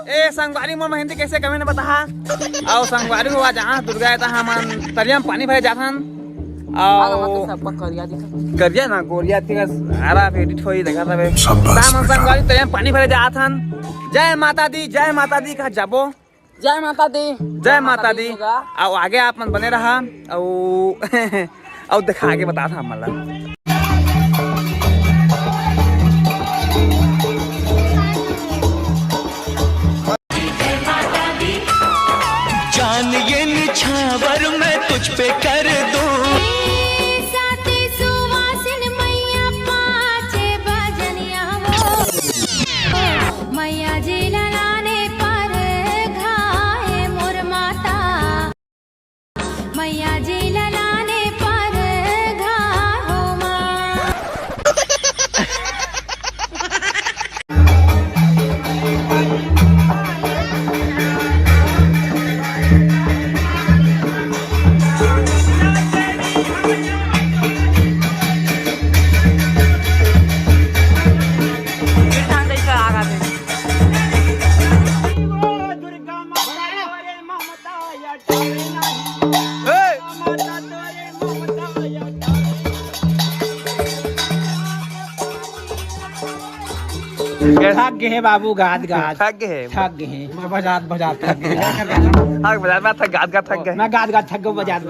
ए संगवारी मोर हिंदी कैसे कमे न बता। और संगवारी हुआ जहाँ दुर्गा था हमन तरिया में पानी भरे जाथन। करिया ना गोरिया तिका हरा एडिट होई देखा तबे सामन संगवारी तरिया में पानी भरे जाथन। जय माता दी कहा जाबो। जय माता दी, जय माता दी। और आगे आप मन बने रहा और देखा आगे बता था हमला। जान ये निछावर मैं तुझ पे कर दूं। मैया जी लाने पर घाए मोर माता, मैया जी लाने पर घाओ माँ। थक गए हैं बाबू गाद थक गए बजात थक गए मैं गाद थक गए बजात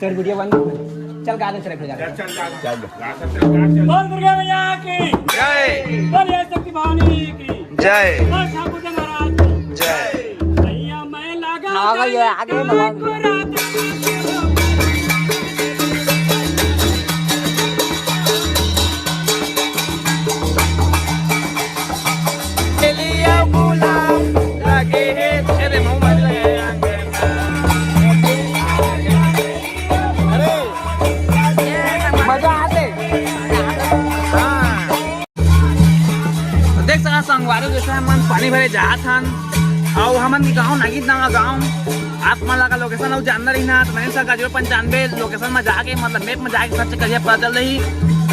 तेरे वीडियो बंद चल गाद चल बोल दुर्गा मैया की जय, बोल शक्ति भवानी की जय, बोल ठाकुर जी महाराज की जय। भैया मैं लगा आगे संगवारी जैसे हमन पानी भरे जात हन और हमन गाँव नागित नावा गाँव आप मन लगा लोकेशन और जानना रही ना तो मैंने सर 095 लोकेशन में जाके मतलब मैप में जाके सर्च करिए पता चल रही।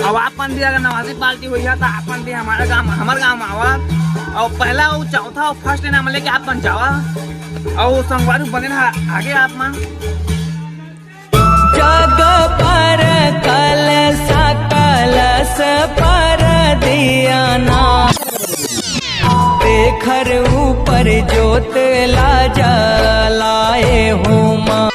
और आप मन भी अगर नवासी पार्टी हुई है तो आप मन भी हमारे गाँव आवा और पहला और चौथा और फर्स्ट नाम लेके आप मन जावा और संगवारी बने आगे आप मन जग पर कलश पर दिया ना देखर ऊपर जोत ला जलाए हूँ माँ।